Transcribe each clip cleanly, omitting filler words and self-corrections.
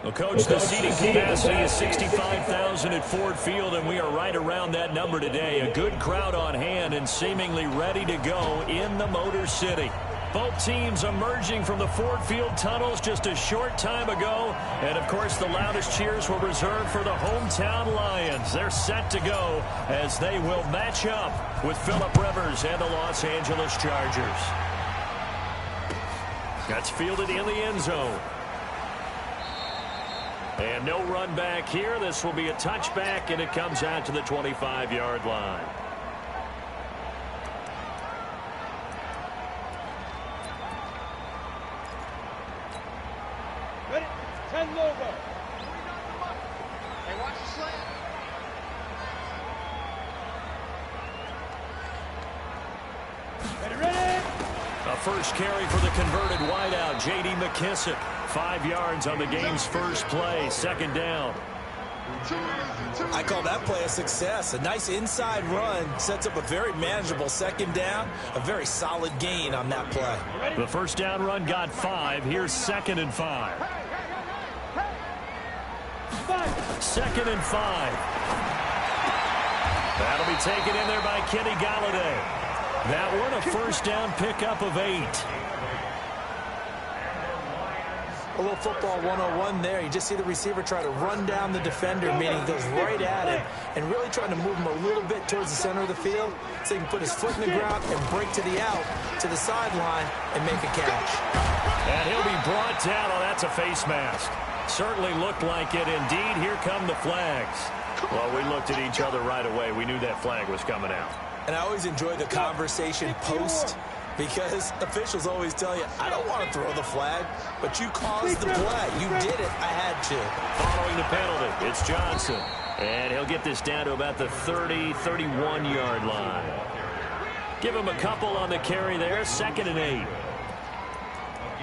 Well, Coach, the seating capacity is 65,000 at Ford Field, and we are right around that number today. A good crowd on hand and seemingly ready to go in the Motor City. Both teams emerging from the Ford Field tunnels just a short time ago. And, of course, the loudest cheers were reserved for the hometown Lions. They're set to go as they will match up with Phillip Rivers and the Los Angeles Chargers. That's fielded in the end zone. And no run back here. This will be a touchback, and it comes out to the 25-yard line. Ready? 10 logo. Hey, watch the slant. Ready? A first carry for the converted wideout, J.D. McKissick. 5 yards on the game's first play, second down. I call that play a success. A nice inside run sets up a very manageable second down. A very solid gain on that play. The first down run got 5. Here's 2nd and 5. 2nd and 5. That'll be taken in there by Kenny Galladay. That one a first down pickup of 8. A little football 101 there. You just see the receiver try to run down the defender, meaning he goes right at him and really trying to move him a little bit towards the center of the field so he can put his foot in the ground and break to the out, to the sideline, and make a catch. And he'll be brought down. Oh, that's a face mask. Certainly looked like it. Indeed, here come the flags. Well, we looked at each other right away. We knew that flag was coming out. And I always enjoy the conversation post, because officials always tell you, I don't want to throw the flag, but you caused the play. You did it. I had to. Following the penalty, it's Johnson. And he'll get this down to about the 30, 31-yard line. Give him a couple on the carry there, 2nd and 8.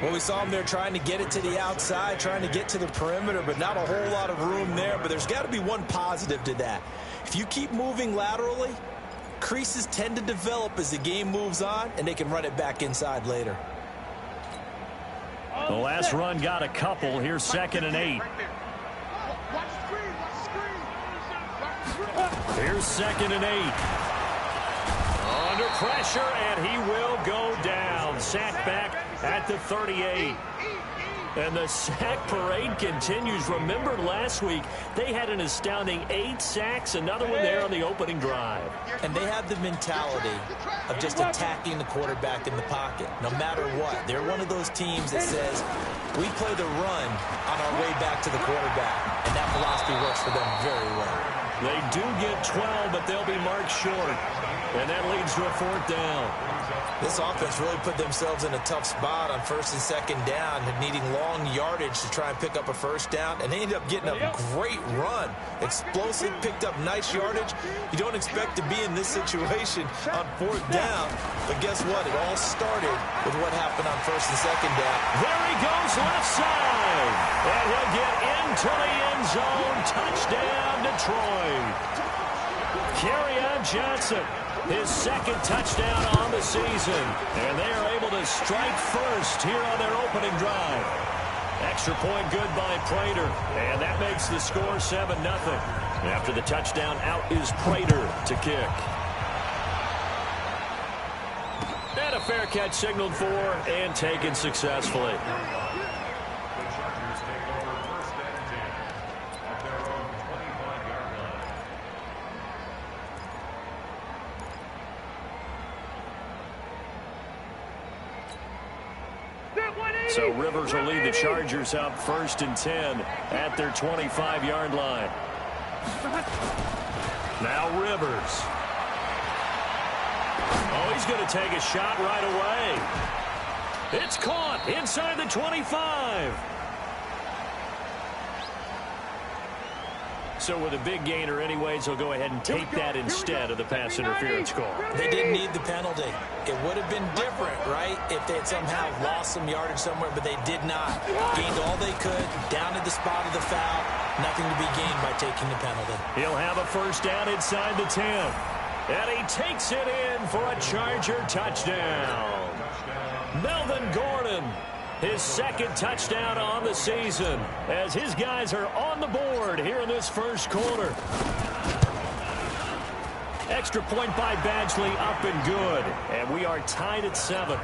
Well, we saw him there trying to get it to the outside, trying to get to the perimeter, but not a whole lot of room there. But there's got to be one positive to that. If you keep moving laterally, creases tend to develop as the game moves on, and they can run it back inside later. The last run got a couple. Here's 2nd and 8. Here's 2nd and 8. Under pressure, and he will go down. Sacked back at the 38. And the sack parade continues. Remember last week, they had an astounding 8 sacks, another one there on the opening drive. And they have the mentality of just attacking the quarterback in the pocket, no matter what. They're one of those teams that says, we play the run on our way back to the quarterback. And that philosophy works for them very well. They do get 12, but they'll be marked short. And that leads to a 4th down. This offense really put themselves in a tough spot on 1st and 2nd down, needing long yardage to try and pick up a first down, and they ended up getting a great run. Explosive, picked up nice yardage. You don't expect to be in this situation on 4th down, but guess what? It all started with what happened on 1st and 2nd down. There he goes left side, and he'll get into the end zone. Touchdown, Detroit. Kerryon Johnson, his 2nd touchdown on the season. And they are able to strike first here on their opening drive. Extra point good by Prater. And that makes the score 7-0. After the touchdown, out is Prater to kick. And a fair catch signaled for and taken successfully. So Rivers will lead the Chargers up 1st and 10 at their 25-yard line. Now Rivers. Oh, he's going to take a shot right away. It's caught inside the 25. So with a big gainer anyways, he'll go ahead and take that instead of the pass interference call. They didn't need the penalty. It would have been different, right, if they had somehow lost some yardage somewhere, but they did not. Gained all they could, down at the spot of the foul. Nothing to be gained by taking the penalty. He'll have a first down inside the 10. And he takes it in for a Charger touchdown. Melvin Gordon His second touchdown on the season as his guys are on the board here in this first quarter. Extra point by Badgley, up and good. And we are tied at 7.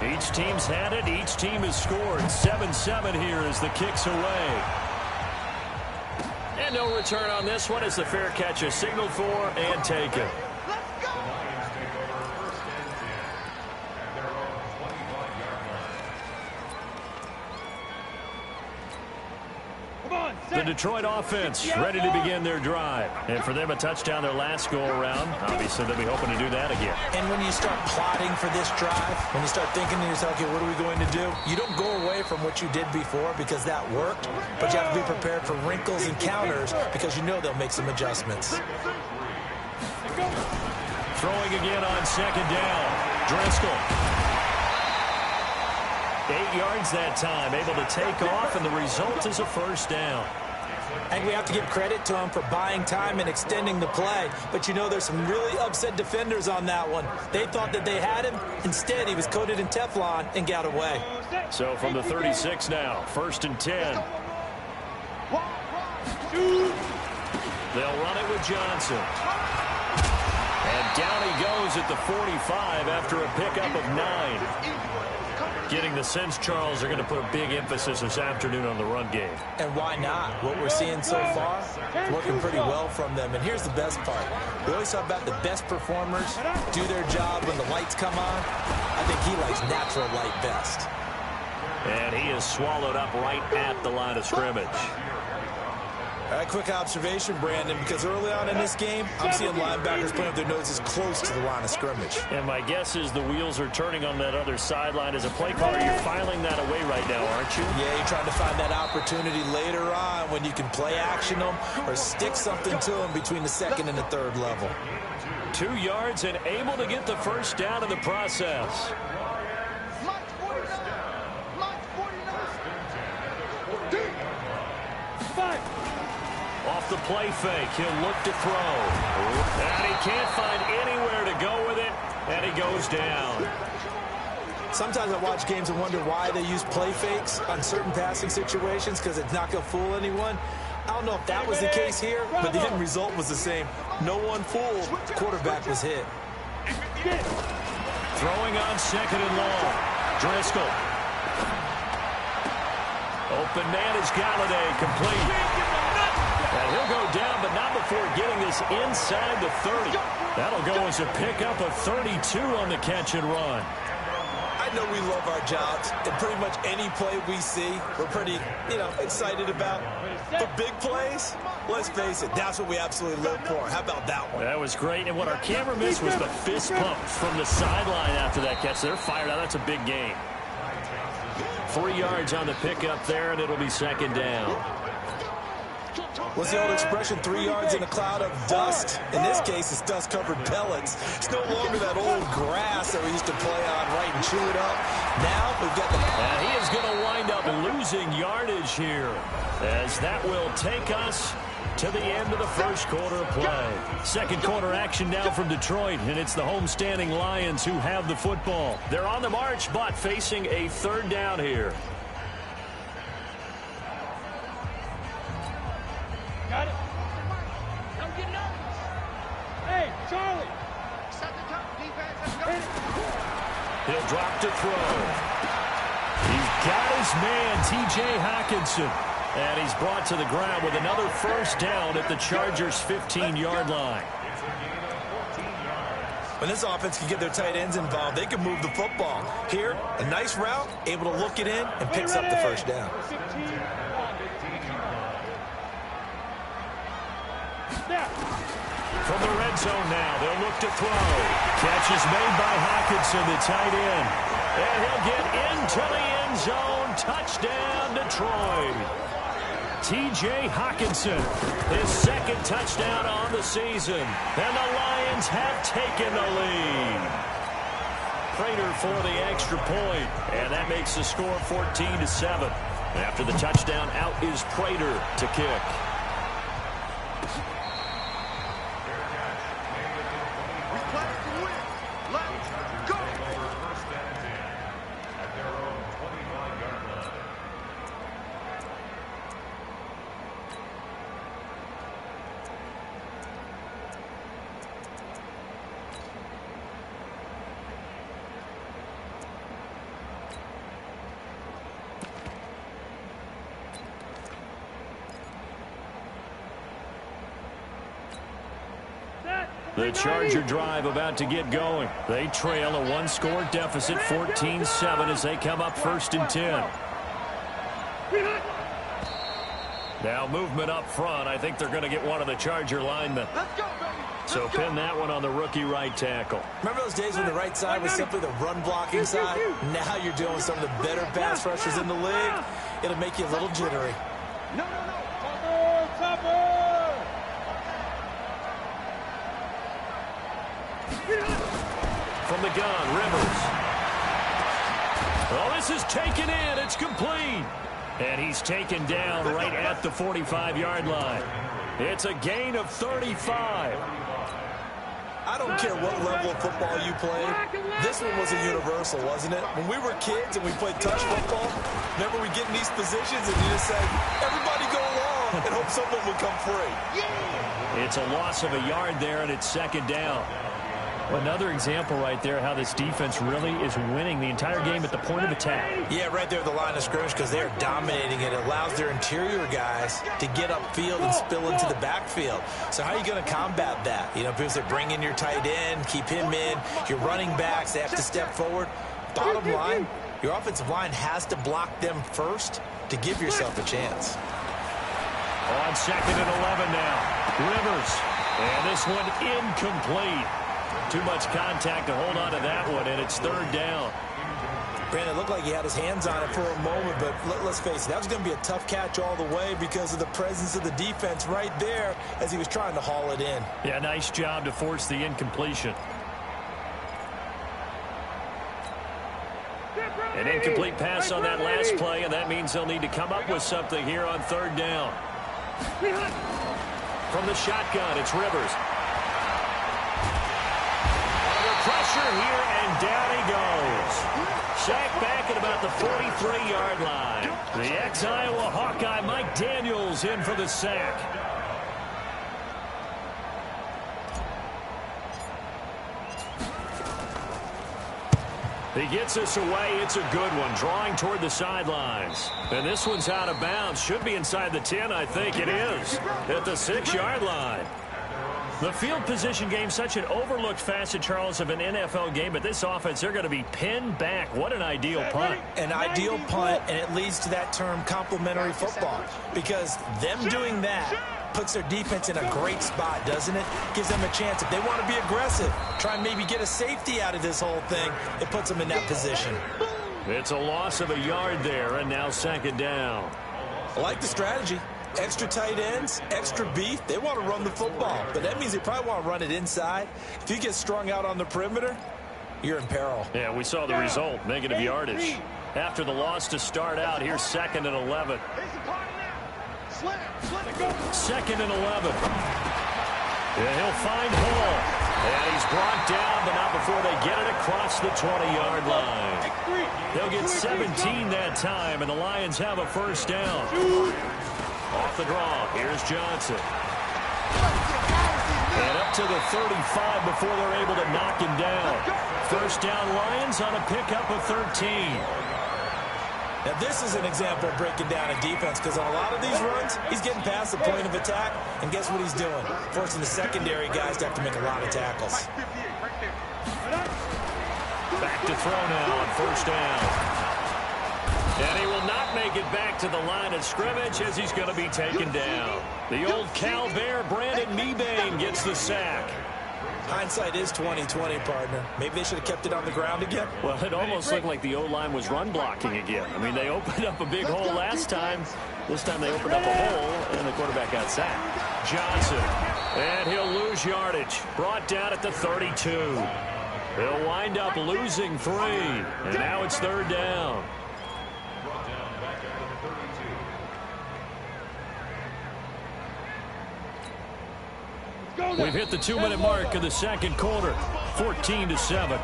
Each team's had it. Each team has scored. 7-7 here as the kick's away. And no return on this one as the fair catch is signaled for and taken. The Detroit offense ready to begin their drive. And for them, a touchdown their last go-around. Obviously, they'll be hoping to do that again. And when you start plotting for this drive, when you start thinking to yourself, okay, what are we going to do? You don't go away from what you did before because that worked, but you have to be prepared for wrinkles and counters because you know they'll make some adjustments. Throwing again on second down. Driscoll. 8 yards that time, able to take off, and the result is a first down. And we have to give credit to him for buying time and extending the play. But you know there's some really upset defenders on that one. They thought that they had him. Instead, he was coated in Teflon and got away. So from the 36 now, 1st and 10. They'll run it with Johnson. And down he goes at the 45 after a pickup of 9. Getting the sense, Charles, they're going to put a big emphasis this afternoon on the run game. And why not? What we're seeing so far, working pretty well from them. And here's the best part. We always talk about the best performers do their job when the lights come on. I think he likes natural light best. And he is swallowed up right at the line of scrimmage. All right, quick observation, Brandon, because early on in this game, I'm seeing linebackers putting up their noses close to the line of scrimmage. And my guess is the wheels are turning on that other sideline. As a play caller, you're filing that away right now, aren't you? Yeah, you're trying to find that opportunity later on when you can play action them or stick something to them between the 2nd and the 3rd level. 2 yards and able to get the first down in the process. Off the play fake, he'll look to throw. And he can't find anywhere to go with it, and he goes down. Sometimes I watch games and wonder why they use play fakes on certain passing situations because it's not going to fool anyone. I don't know if that was the case here, but the end result was the same. No one fooled. The quarterback was hit. Throwing on 2nd and long. Driscoll. Open man is Galladay, complete. And he'll go down, but not before getting this inside the 30. That'll go as a pickup of 32 on the catch and run. I know we love our jobs, and pretty much any play we see, we're pretty, excited about. But big plays, let's face it, that's what we absolutely live for. How about that one? That was great, and what our camera missed was the fist pump from the sideline after that catch. They're fired out. That's a big gain. 3 yards on the pickup there, and it'll be 2nd down. What's the old expression, 3 yards in a cloud of dust? In this case, it's dust-covered pellets. It's no longer that old grass that we used to play on, right, and chew it up. Now we've got the... And he is going to wind up losing yardage here, as that will take us to the end of the first quarter of play. Second quarter action now from Detroit, and it's the homestanding Lions who have the football. They're on the march, but facing a 3rd down here. Got it. Don't get nervous. Hey, Charlie. Set the top defense. Let's go. He'll drop to throw. He's got his man, T.J. Hockenson. And he's brought to the ground with another first down at the Chargers' 15-yard line. When this offense can get their tight ends involved, they can move the football. Here, a nice route, able to look it in, and picks up the first down. From the red zone now, they'll look to throw. Catch is made by Hockenson, the tight end. And he'll get into the end zone. Touchdown, Detroit. T.J. Hockenson, his 2nd touchdown on the season. And the Lions have taken the lead. Prater for the extra point. And that makes the score 14-7. After the touchdown, out is Prater to kick. We play to win. Let's go. The Charger drive about to get going. They trail a one-score deficit, 14-7, as they come up 1st and 10. Now movement up front. I think they're going to get one of the Charger linemen. So pin that one on the rookie right tackle. Remember those days when the right side was simply the run-blocking side? Now you're dealing with some of the better pass rushers in the league. It'll make you a little jittery. From the gun, Rivers. Oh, this is taken in. It's complete. And he's taken down right at the 45-yard line. It's a gain of 35. I don't care what level of football you played. This one was a universal, wasn't it? When we were kids and we played touch football, remember we get in these positions and you just say, everybody go along and hope someone will come free. It's a loss of a yard there, and it's 2nd down. Another example right there how this defense really is winning the entire game at the point of attack. Yeah, right there at the line of scrimmage because they're dominating it. It allows their interior guys to get upfield and spill into the backfield. So how are you going to combat that? You know, people say bring in your tight end, keep him in. Your running backs, they have to step forward. Bottom line, your offensive line has to block them first to give yourself a chance. On 2nd and 11 now. Rivers. And this one incomplete. Too much contact to hold on to that one, and it's 3rd down. Brandon, it looked like he had his hands on it for a moment, but let's face it, that was going to be a tough catch all the way because of the presence of the defense right there as he was trying to haul it in. Yeah, nice job to force the incompletion. An incomplete pass on that last play, and that means they'll need to come up with something here on 3rd down. From the shotgun, it's Rivers. Pressure here, and down he goes. Sacked back at about the 43-yard line. The ex-Iowa Hawkeye Mike Daniels in for the sack. He gets us away. It's a good one, drawing toward the sidelines. And this one's out of bounds. Should be inside the 10, I think it is. At the 6-yard line. The field position game, such an overlooked facet, Charles, of an NFL game, but this offense, they're going to be pinned back. What an ideal punt. An ideal punt, and it leads to that term complementary football, because them doing that puts their defense in a great spot, doesn't it? Gives them a chance. If they want to be aggressive, try and maybe get a safety out of this whole thing, it puts them in that position. It's a loss of a yard there, and now 2nd down. I like the strategy. Extra tight ends, extra beef. They want to run the football, but that means they probably want to run it inside. If you get strung out on the perimeter, you're in peril. Yeah, we saw the result, negative yardage. After the loss to start out, here's 2nd and 11. 2nd and 11. Yeah, he'll find Hall. And he's brought down, but not before they get it across the 20-yard line. They'll get 17 that time, and the Lions have a 1st down. Off the draw, here's Johnson. And up to the 35 before they're able to knock him down. 1st down Lions on a pickup of 13. Now this is an example of breaking down a defense, because on a lot of these runs, he's getting past the point of attack, and guess what he's doing? Forcing the secondary guys to have to make a lot of tackles. Back to throw now on 1st down. And he will not make it back to the line of scrimmage as he's going to be taken down. The old Cal Bear, Brandon Mebane, gets the sack. Hindsight is 20/20, partner. Maybe they should have kept it on the ground again. Well, it almost looked like the O-line was run blocking again. I mean, they opened up a big hole last time. This time they opened up a hole, and the quarterback got sacked. Johnson, and he'll lose yardage. Brought down at the 32. They'll wind up losing 3, and now it's 3rd down. We've hit the 2-minute mark of the 2nd quarter, 14-7.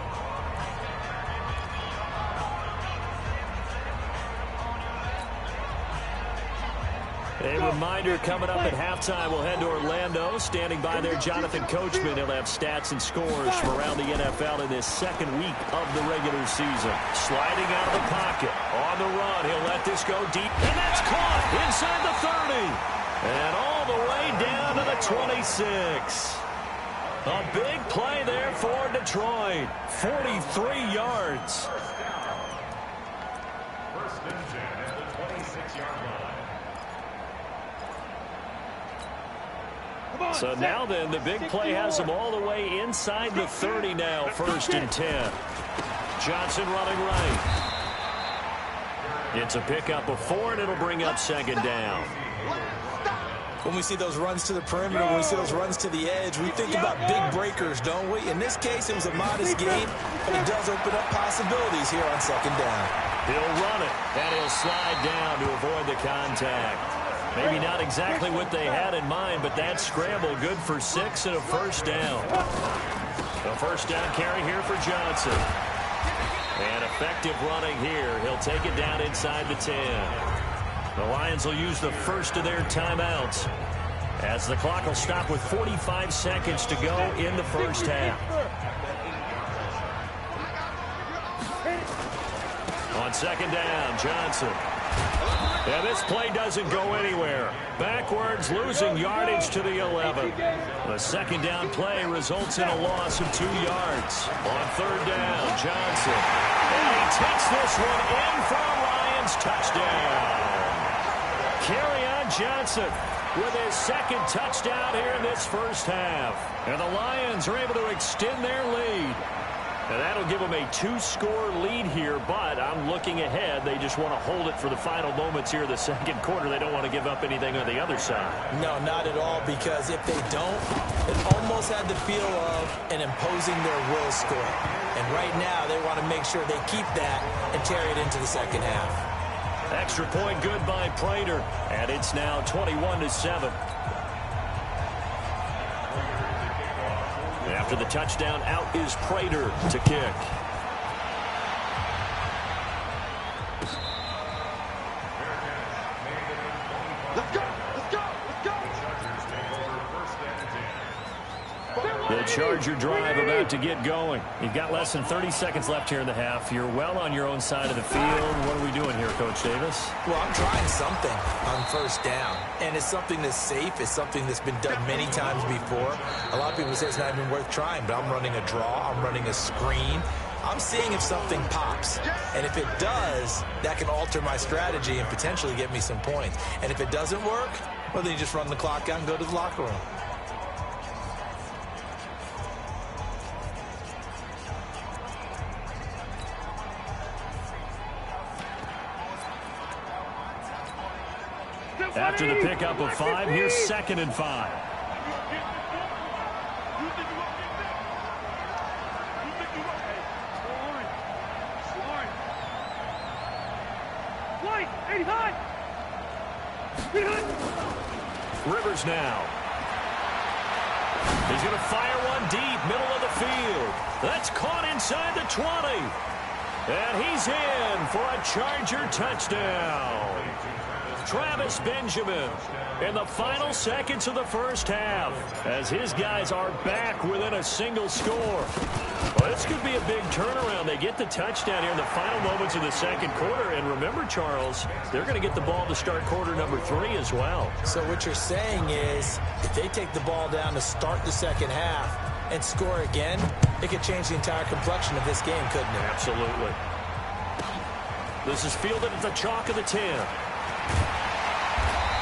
A reminder coming up at halftime, we'll head to Orlando. Standing by there, Jonathan Coachman. He'll have stats and scores from around the NFL in this 2nd week of the regular season. Sliding out of the pocket. On the run, he'll let this go deep. And that's caught inside the 30. And all the way down to the 26. A big play there for Detroit. 43 yards. First and 10 at the 26-yard line. So now then, the big play has them all the way inside the 30 now. First and 10. Johnson running right. It's a pickup of 4, and it'll bring up second down. When we see those runs to the perimeter, when we see those runs to the edge, we think about big breakers, don't we? In this case, it was a modest gain, but it does open up possibilities here on second down. He'll run it, and he'll slide down to avoid the contact. Maybe not exactly what they had in mind, but that scramble good for 6 and a first down. A first down carry here for Johnson. And effective running here. He'll take it down inside the 10. The Lions will use the first of their timeouts as the clock will stop with 45 seconds to go in the first half. On second down, Johnson. And this play doesn't go anywhere. Backwards, losing yardage to the 11. The second down play results in a loss of 2 yards. On third down, Johnson. And he takes this one in for a Lions touchdown. Kerryon Johnson with his second touchdown here in this first half. And the Lions are able to extend their lead. And that'll give them a 2-score lead here, but I'm looking ahead. They just want to hold it for the final moments here in the second quarter. They don't want to give up anything on the other side. No, not at all, because if they don't, it almost had the feel of an imposing their will score. And right now, they want to make sure they keep that and carry it into the second half. Extra point good by Prater, and it's now 21-7. After the touchdown, out is Prater to kick. Let's go! Let's go! Let's go! The Charger drive about to get going. You've got less than 30 seconds left here in the half. You're well on your own side of the field. What are we doing here, Coach Davis? Well, I'm trying something on first down, and it's something that's safe. It's something that's been done many times before. A lot of people say it's not even worth trying, but I'm running a draw. I'm running a screen. I'm seeing if something pops, and if it does, that can alter my strategy and potentially get me some points. And if it doesn't work, well, then you just run the clock out and go to the locker room. After the pickup of 5, here's second and 5. Rivers now. He's going to fire one deep, middle of the field. That's caught inside the 20. And he's in for a Charger touchdown. Travis Benjamin in the final seconds of the first half as his guys are back within a single score. Well, this could be a big turnaround. They get the touchdown here in the final moments of the second quarter. And remember, Charles, they're going to get the ball to start quarter number 3 as well. So what you're saying is if they take the ball down to start the second half and score again, it could change the entire complexion of this game, couldn't it? Absolutely. This is fielded at the chalk of the 10.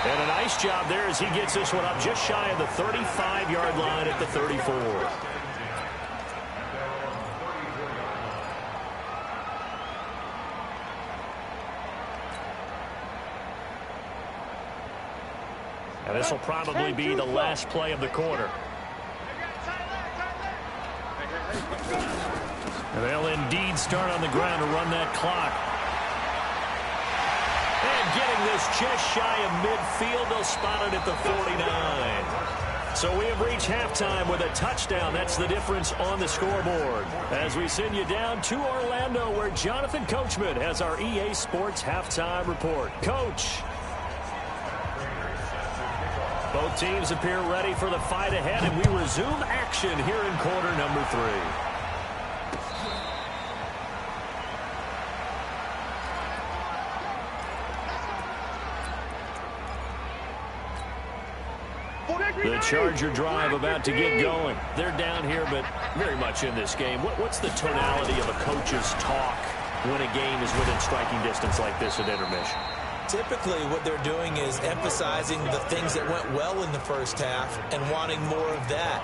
And a nice job there as he gets this one up just shy of the 35-yard line at the 34. And this will probably be the last play of the quarter. And they'll indeed start on the ground to run that clock. And getting this just shy of midfield, they'll spot it at the 49. So we have reached halftime with a touchdown. That's the difference on the scoreboard. As we send you down to Orlando, where Jonathan Coachman has our EA Sports halftime report. Coach. Both teams appear ready for the fight ahead, and we resume action here in quarter number 3. The Charger drive about to get going. They're down here, but very much in this game. What's the tonality of a coach's talk when a game is within striking distance like this at intermission? Typically, what they're doing is emphasizing the things that went well in the first half and wanting more of that.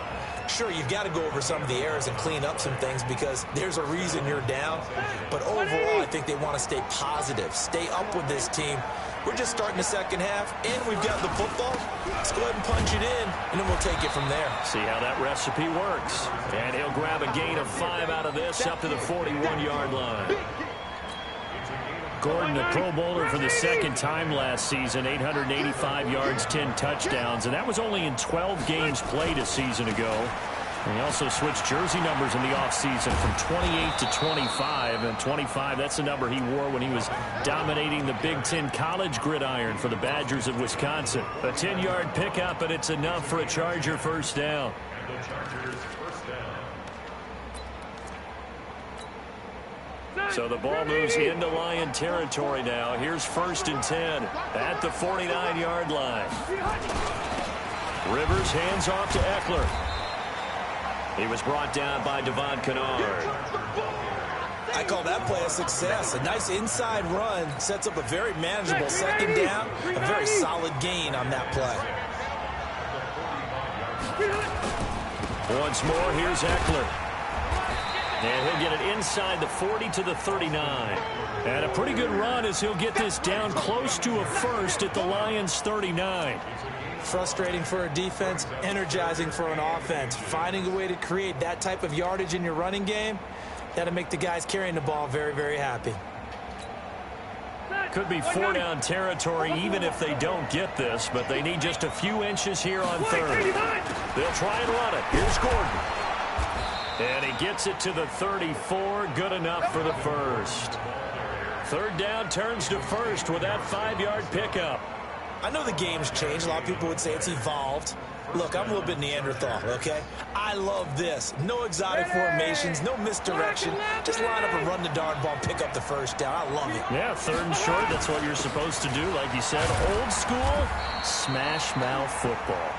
Sure, you've got to go over some of the errors and clean up some things because there's a reason you're down. But overall, I think they want to stay positive, stay up with this team. We're just starting the second half, and we've got the football. Let's go ahead and punch it in, and then we'll take it from there. See how that recipe works. And he'll grab a gain of 5 out of this up to the 41-yard line. Gordon, a Pro Bowler for the second time last season, 885 yards, 10 touchdowns, and that was only in 12 games played a season ago. And he also switched jersey numbers in the offseason from 28 to 25, and 25, that's the number he wore when he was dominating the Big Ten college gridiron for the Badgers of Wisconsin. A 10-yard pickup, and it's enough for a Charger first down. So the ball moves into Lion territory now. Here's 1st and 10 at the 49-yard line. Rivers hands off to Eckler. He was brought down by Devon Kennard. I call that play a success. A nice inside run sets up a very manageable second down. A very solid gain on that play. Once more, here's Eckler. And he'll get it inside the 40 to the 39. And a pretty good run as he'll get this down close to a first at the Lions' 39. Frustrating for a defense, energizing for an offense. Finding a way to create that type of yardage in your running game, that'll make the guys carrying the ball very, very happy. Could be 4-down territory even if they don't get this, but they need just a few inches here on 3rd. They'll try and run it. Here's Gordon. And he gets it to the 34. Good enough for the first. 3rd down turns to 1st with that 5-yard pickup. I know the game's changed. A lot of people would say it's evolved. Look, I'm a little bit Neanderthal, okay? I love this. No exotic formations, no misdirection. Just line up and run the darn ball, pick up the first down. I love it. Yeah, 3rd and short, that's what you're supposed to do. Like you said, old school, smash mouth football.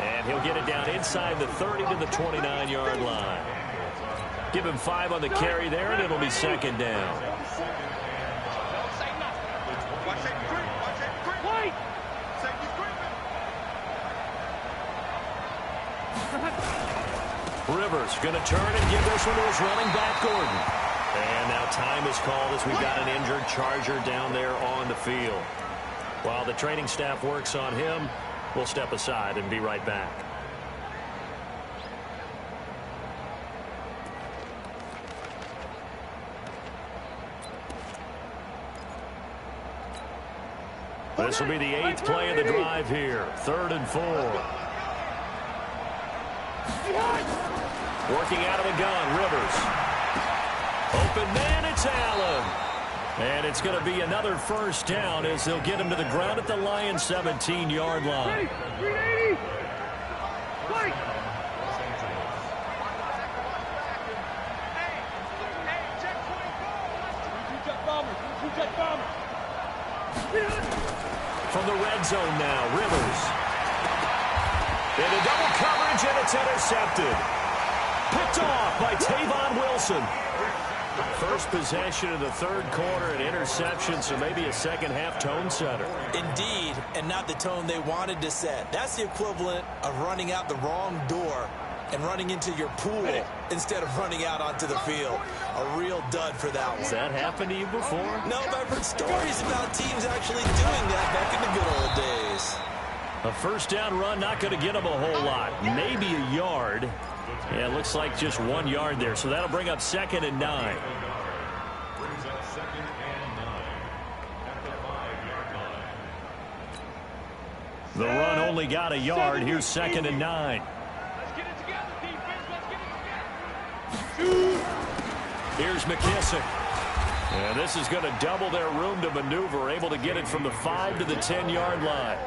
And he'll get it down inside the 30 to the 29-yard line. Give him 5 on the carry there, and it'll be 2nd down. Rivers going to turn and give this one to his running back, Gordon. And now time is called as we've got an injured Charger down there on the field. While the training staff works on him, we'll step aside and be right back. This will be the 8th play of the drive here. 3rd and 4. Working out of the gun, Rivers. Open man, it's Allen. And it's going to be another first down as they'll get him to the ground at the Lions' 17-yard line. From the red zone now, Rivers. Into double coverage, and it's intercepted. Picked off by Tavon Wilson. First possession of the 3rd quarter, an interception, so maybe a second-half tone setter. Indeed, and not the tone they wanted to set. That's the equivalent of running out the wrong door and running into your pool instead of running out onto the field. A real dud for that one. Has that happened to you before? No, but I've heard stories about teams actually doing that back in the good old days. A first down run, not going to get him a whole lot. Maybe a yard. Yeah, it looks like just 1 yard there. So that'll bring up 2nd and 9. The run only got a yard. Here's 2nd and 9. Let's get it together, defense. Let's get it together. Here's McKissick. And this is going to double their room to maneuver. Able to get it from the 5 to the 10-yard line.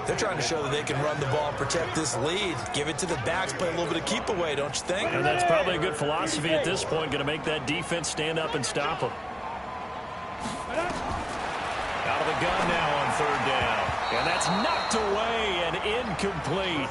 They're trying to show that they can run the ball and protect this lead. Give it to the backs, play a little bit of keep away, don't you think? And that's probably a good philosophy at this point, going to make that defense stand up and stop them. Out of the gun now on 3rd down. And that's knocked away and incomplete.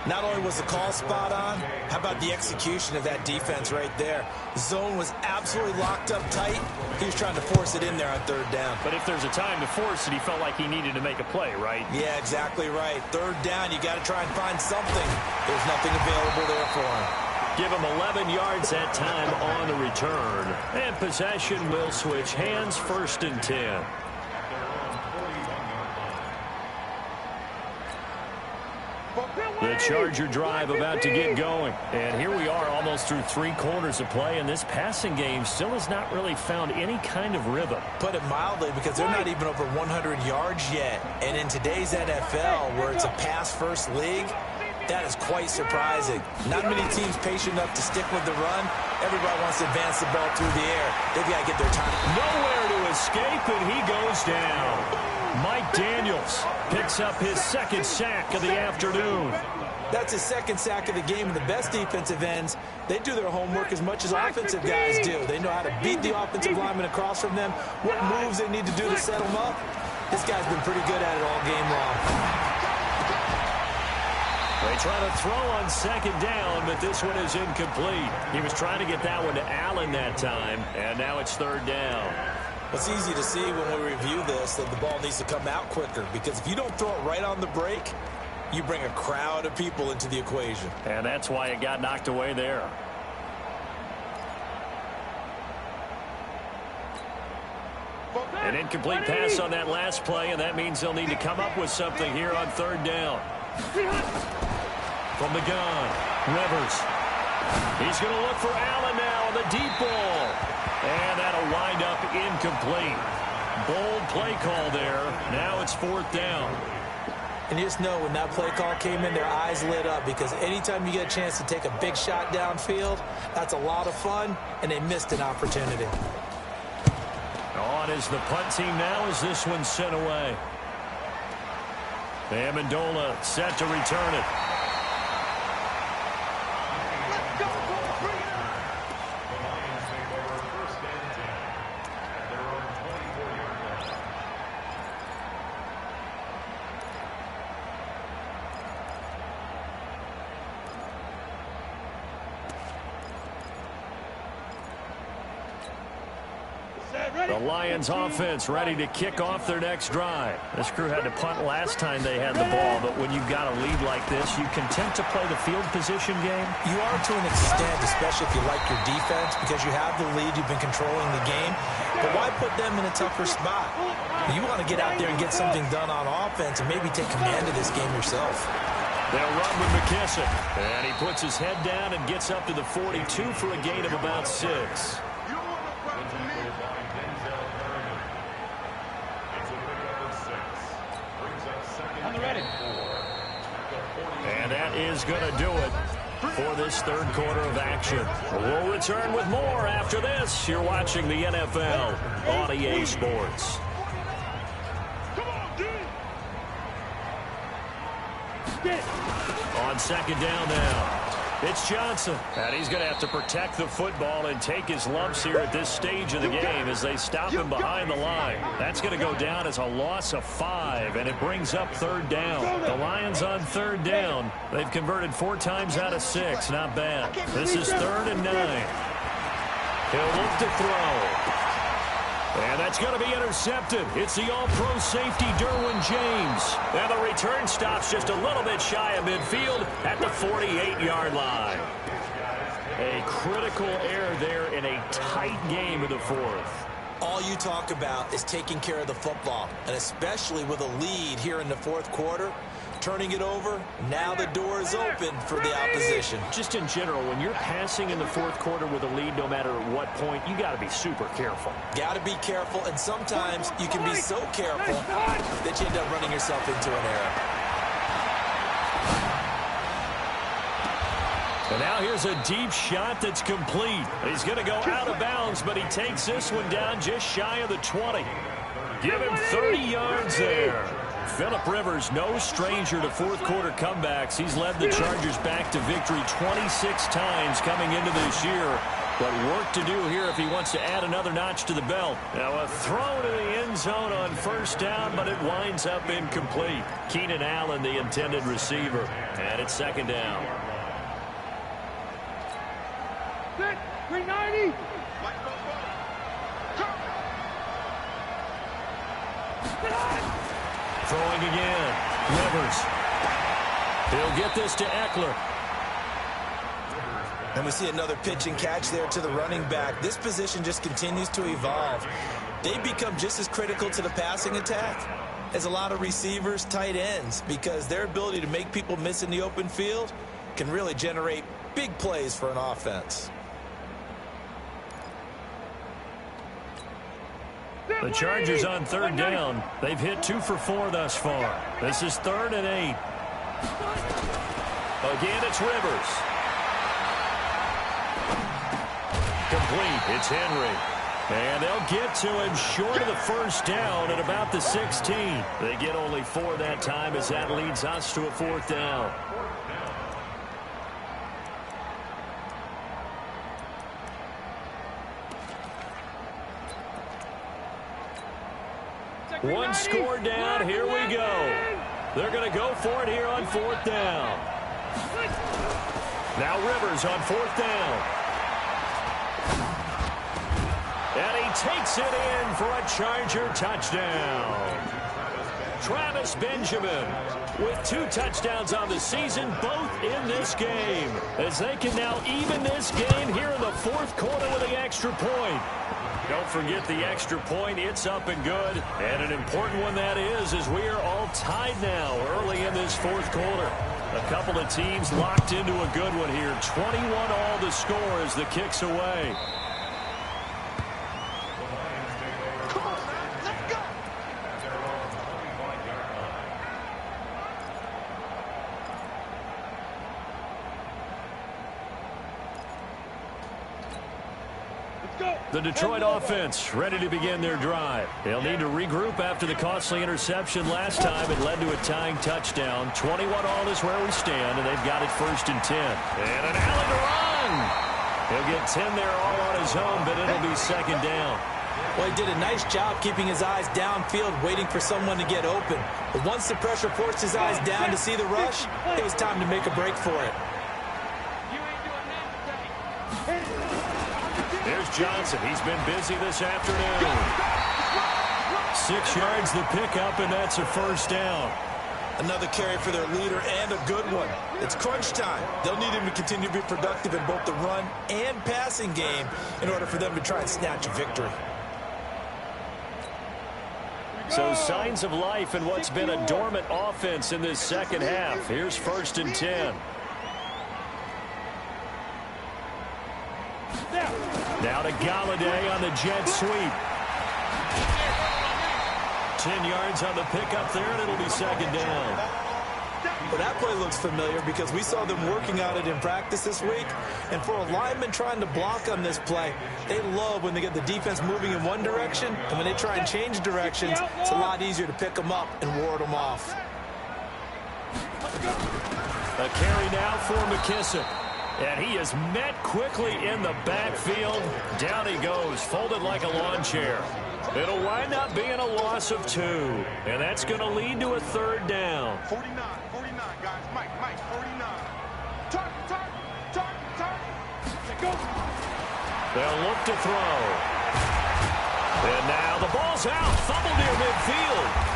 Not only was the call spot on, how about the execution of that defense right there? The zone was absolutely locked up tight. He was trying to force it in there on third down. But if there's a time to force it, he felt like he needed to make a play, right? Yeah, exactly right. Third down, you got to try and find something. There's nothing available there for him. Give him 11 yards that time on the return. And possession will switch hands, 1st and 10. The Charger drive about to get going. And here we are almost through 3 quarters of play, and this passing game still has not really found any kind of rhythm. Put it mildly, because they're not even over 100 yards yet. And in today's NFL, where it's a pass-first league, that is quite surprising. Not many teams patient enough to stick with the run. Everybody wants to advance the ball through the air. They've got to get their time. Nowhere to escape, and he goes down. Mike Daniels picks up his 2nd sack of the afternoon. That's his 2nd sack of the game, and the best defensive ends, they do their homework as much as offensive guys do. They know how to beat the offensive lineman across from them, what moves they need to do to set them up. This guy's been pretty good at it all game long. They try to throw on 2nd down, but this one is incomplete. He was trying to get that one to Allen that time, and now it's 3rd down. It's easy to see when we review this that the ball needs to come out quicker, because if you don't throw it right on the break, you bring a crowd of people into the equation. And that's why it got knocked away there. An incomplete pass on that last play, and that means they'll need to come up with something here on 3rd down. From the gun, Rivers. He's going to look for Allen now on the deep ball. And that'll wind up incomplete. Bold play call there. Now it's 4th down. And you just know when that play call came in, their eyes lit up, because anytime you get a chance to take a big shot downfield, that's a lot of fun, and they missed an opportunity. On is the punt team now as this one's sent away. Amendola set to return it. The Lions offense ready to kick off their next drive. This crew had to punt last time they had the ball, but when you've got a lead like this, you content to play the field position game? You are to an extent, especially if you like your defense, because you have the lead, you've been controlling the game. But why put them in a tougher spot? You want to get out there and get something done on offense and maybe take command of this game yourself. They'll run with McKissick. And he puts his head down and gets up to the 42 for a gain of about 6. And that is going to do it for this 3rd quarter of action. We'll return with more after this. You're watching the NFL on EA Sports. On 2nd down now. It's Johnson, and he's going to have to protect the football and take his lumps here at this stage of the game as they stop him behind the line. That's going to go down as a loss of 5, and it brings up 3rd down. The Lions on 3rd down. They've converted 4 times out of 6. Not bad. This is 3rd and 9. He'll look to throw. And that's going to be intercepted. It's the all-pro safety, Derwin James. And the return stops just a little bit shy of midfield at the 48-yard line. A critical error there in a tight game of the 4th. All you talk about is taking care of the football, and especially with a lead here in the 4th quarter. Turning it over, now the door is open for the opposition. Just in general, when you're passing in the 4th quarter with a lead, no matter at what point, you got to be super careful. Got to be careful, and sometimes you can be so careful that you end up running yourself into an error. And now here's a deep shot that's complete. He's going to go out of bounds, but he takes this one down just shy of the 20. Give him 30 yards there. Phillip Rivers, no stranger to 4th quarter comebacks. He's led the Chargers back to victory 26 times coming into this year. But work to do here if he wants to add another notch to the belt. Now a throw to the end zone on first down, but it winds up incomplete. Keenan Allen, the intended receiver. And it's second down. 390. Throwing again. Rivers. He'll get this to Eckler. And we see another pitch and catch there to the running back. This position just continues to evolve. They become just as critical to the passing attack as a lot of receivers, tight ends, because their ability to make people miss in the open field can really generate big plays for an offense. The Chargers on third down. They've hit 2 for 4 thus far. This is 3rd and 8. Again, it's Rivers. Complete. It's Henry. And they'll get to him short of the first down at about the 16. They get only 4 that time as that leads us to a 4th down. One score down. Here we go. They're going to go for it here on 4th down. Now Rivers on 4th down. And he takes it in for a Charger touchdown. Travis Benjamin with 2 touchdowns on the season, both in this game, as they can now even this game here in the 4th quarter with an extra point. Don't forget the extra point. It's up and good. And an important one that is, as we are all tied now early in this 4th quarter. A couple of teams locked into a good one here. 21-all the score as the kick's away. The Detroit offense ready to begin their drive. They'll need to regroup after the costly interception last time. It led to a tying touchdown. 21-all is where we stand, and they've got it 1st and 10. And an alley to run. He'll get 10 there all on his own, but it'll be 2nd down. Well, he did a nice job keeping his eyes downfield, waiting for someone to get open. But once the pressure forced his eyes down to see the rush, it was time to make a break for it. There's Johnson. He's been busy this afternoon. 6 yards the pickup, and that's a 1st down. Another carry for their leader and a good one. It's crunch time. They'll need him to continue to be productive in both the run and passing game in order for them to try and snatch a victory. So signs of life in what's been a dormant offense in this 2nd half. Here's 1st and 10. Now to Galladay on the jet sweep. 10 yards on the pickup there, and it'll be 2nd down. Well, that play looks familiar because we saw them working on it in practice this week. And for a lineman trying to block on this play, they love when they get the defense moving in one direction. And when they try and change directions, it's a lot easier to pick them up and ward them off. A carry now for McKissick. And he is met quickly in the backfield. Down he goes, folded like a lawn chair. It'll wind up being a loss of 2. And that's going to lead to a 3rd down. 49, guys. Mike, 49. Target. Go. They'll look to throw. And now the ball's out. Fumbled near midfield.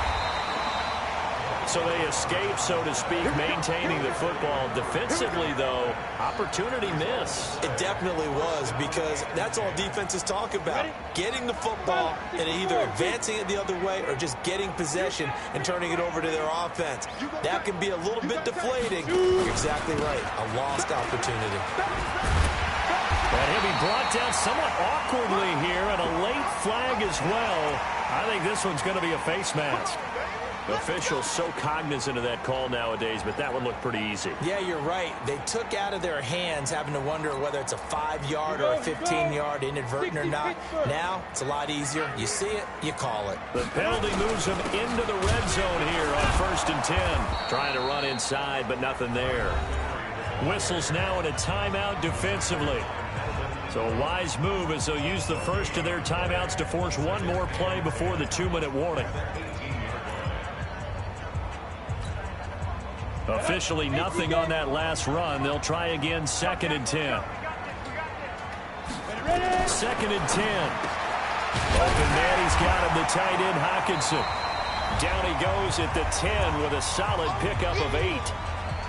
So they escape, so to speak, maintaining the football. Defensively, though, opportunity miss. It definitely was, because that's all defenses talk about. Getting the football and either advancing it the other way or just getting possession and turning it over to their offense. That can be a little bit deflating. You're exactly right. A lost opportunity. And he'll be brought down somewhat awkwardly here, and a late flag as well. I think this one's going to be a face mask. Officials so cognizant of that call nowadays, but that one looked pretty easy. Yeah, you're right. They took out of their hands having to wonder whether it's a 5-yard or a 15-yard, inadvertent or not. Now, it's a lot easier. You see it, you call it. The penalty moves them into the red zone here on 1st and 10. Trying to run inside, but nothing there. Whistles now in a timeout defensively. So a wise move as they'll use the first of their timeouts to force one more play before the 2-minute warning. Officially nothing on that last run. They'll try again, 2nd and 10. 2nd and 10. Open man, he's got him, the tight end, Hockenson. Down he goes at the 10 with a solid pickup of 8.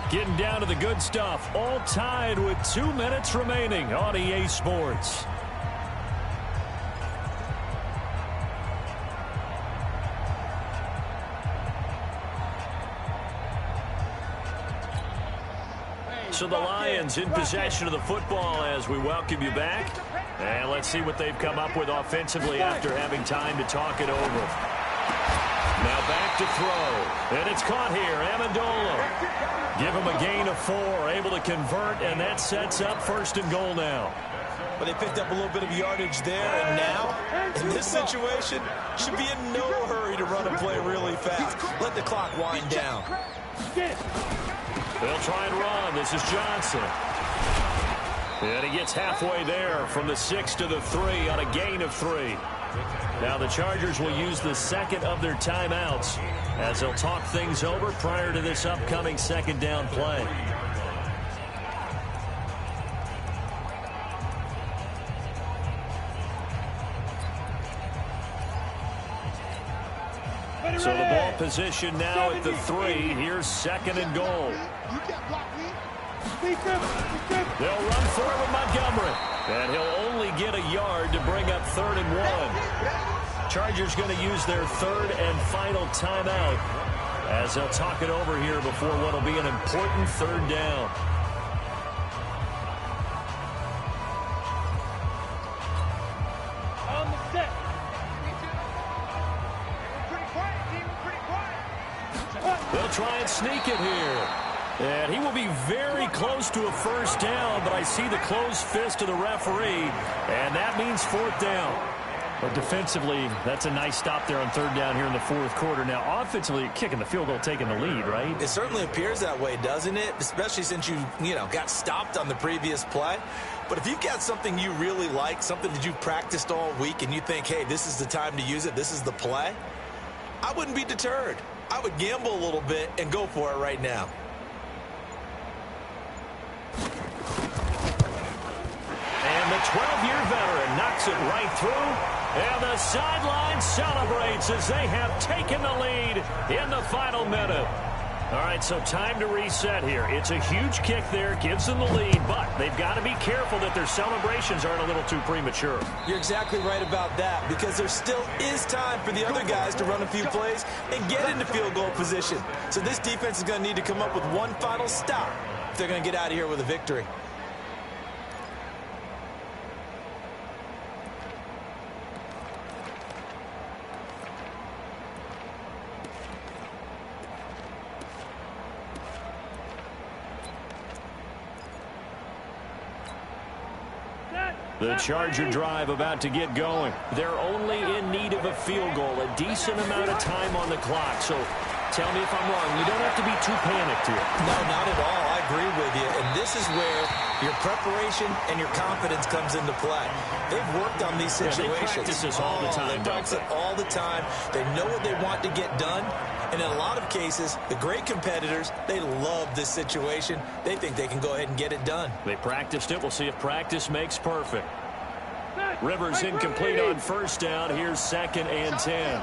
Getting down to the good stuff. All tied with 2 minutes remaining on EA Sports. So the Lions in possession of the football as we welcome you back. And let's see what they've come up with offensively after having time to talk it over. Now back to throw. And it's caught here. Amendola. Give him a gain of 4. Able to convert, and that sets up 1st and goal now. But they picked up a little bit of yardage there, and now, in this situation, should be in no hurry to run a play really fast. Let the clock wind down. They'll try and run. This is Johnson. And he gets halfway there from the 6 to the 3 on a gain of 3. Now the Chargers will use the 2nd of their timeouts as they'll talk things over prior to this upcoming 2nd down play. So the ball position now at the 3. Here's 2nd and goal. They'll run for it with Montgomery. And he'll only get a yard to bring up 3rd and 1. Chargers going to use their 3rd and final timeout as they'll talk it over here before what will be an important 3rd down. On the set. Pretty quiet. They'll try and sneak it here. And he will be very close to a 1st down, but I see the closed fist of the referee, and that means 4th down. But defensively, that's a nice stop there on 3rd down here in the 4th quarter. Now, offensively, kicking the field goal, taking the lead, right? It certainly appears that way, doesn't it? Especially since you got stopped on the previous play. But if you've got something you really like, something that you've practiced all week, and you think, hey, this is the time to use it, this is the play, I wouldn't be deterred. I would gamble a little bit and go for it right now. And the 12-year veteran knocks it right through. And the sideline celebrates as they have taken the lead in the final minute. All right, so time to reset here. It's a huge kick there, gives them the lead, but they've got to be careful that their celebrations aren't a little too premature. You're exactly right about that, because there still is time for the other guys to run a few plays and get into field goal position. So this defense is going to need to come up with one final stop if they're going to get out of here with a victory. The Charger drive about to get going. They're only in need of a field goal, a decent amount of time on the clock. So tell me if I'm wrong. You don't have to be too panicked here. No, not at all. I agree with you. And this is where your preparation and your confidence comes into play. They've worked on these situations. They practice this all the time. They practice it all the time. They know what they want to get done. And in a lot of cases, the great competitors, they love this situation. They think they can go ahead and get it done. They practiced it. We'll see if practice makes perfect. Rivers incomplete on 1st down. Here's 2nd and 10.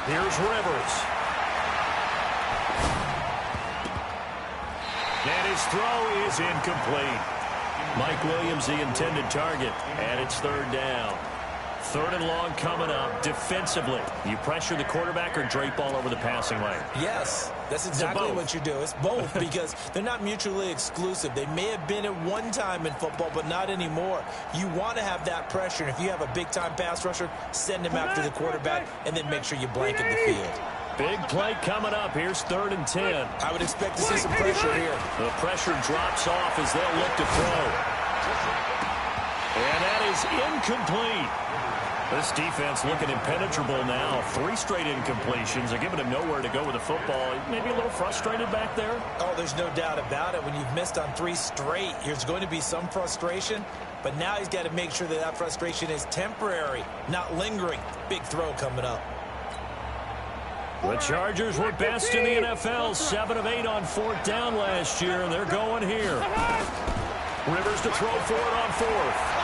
Here's Rivers. And his throw is incomplete. Mike Williams, the intended target, and it's 3rd down. 3rd and long coming up. Defensively, you pressure the quarterback or drape all over the passing lane? Yes, that's exactly what you do. It's both because they're not mutually exclusive. They may have been at one time in football, but not anymore. You want to have that pressure. And if you have a big-time pass rusher, send him after the quarterback and then make sure you blanket the field. Big play coming up. Here's 3rd and 10. I would expect to see some pressure here. The pressure drops off as they'll look to throw. And that is incomplete. This defense looking impenetrable now. 3 straight incompletions. They're giving him nowhere to go with the football. Maybe a little frustrated back there. Oh, there's no doubt about it. When you've missed on 3 straight, there's going to be some frustration. But now he's got to make sure that that frustration is temporary, not lingering. Big throw coming up. The Chargers were best in the NFL. 7 of 8 on 4th down last year, and they're going here. Rivers to throw for it on 4th.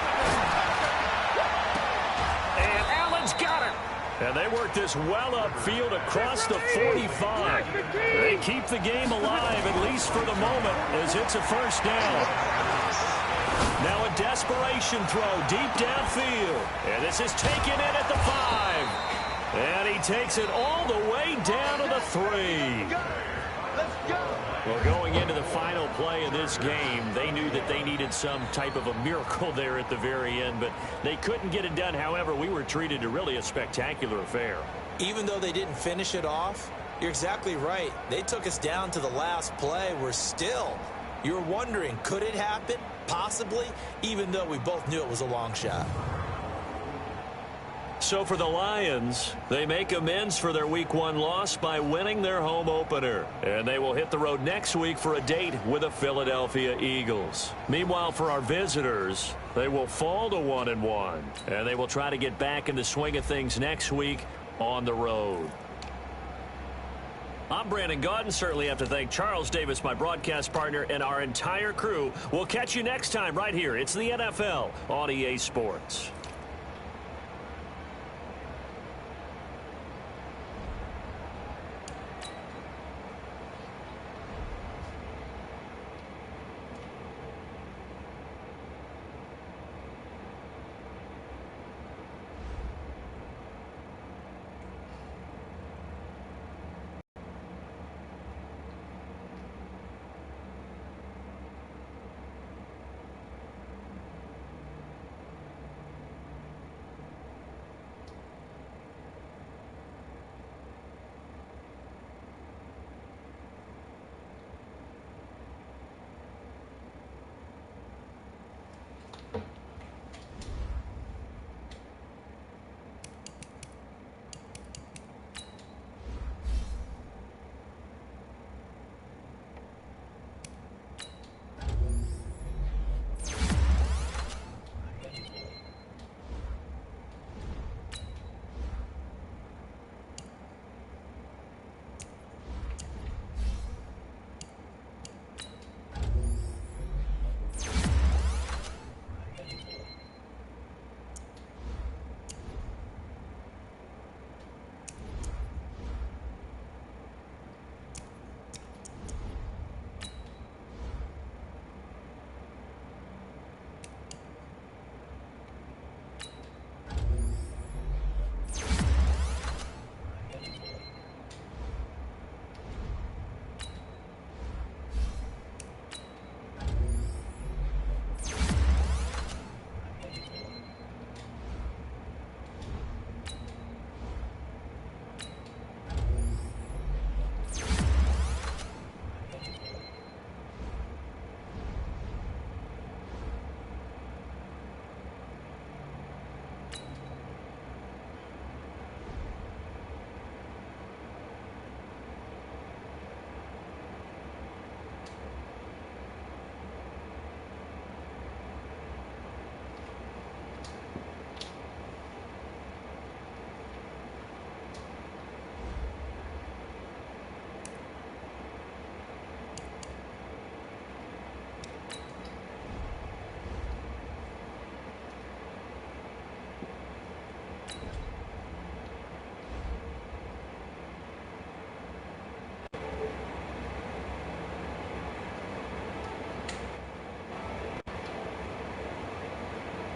And Allen's got it. And they work this well upfield across the 45. They keep the game alive, at least for the moment, as it's a first down. Now a desperation throw deep downfield. And this is taken in at the 5. And he takes it all the way down to the 3. Well, going into the final play of this game, they knew that they needed some type of a miracle there at the very end, but they couldn't get it done. However, we were treated to really a spectacular affair. Even though they didn't finish it off, you're exactly right. They took us down to the last play. You're wondering, could it happen? Possibly, even though we both knew it was a long shot. So for the Lions, they make amends for their Week 1 loss by winning their home opener. And they will hit the road next week for a date with the Philadelphia Eagles. Meanwhile, for our visitors, they will fall to 1-1. And they will try to get back in the swing of things next week on the road. I'm Brandon Gaudin. Certainly have to thank Charles Davis, my broadcast partner, and our entire crew. We'll catch you next time right here. It's the NFL on EA Sports.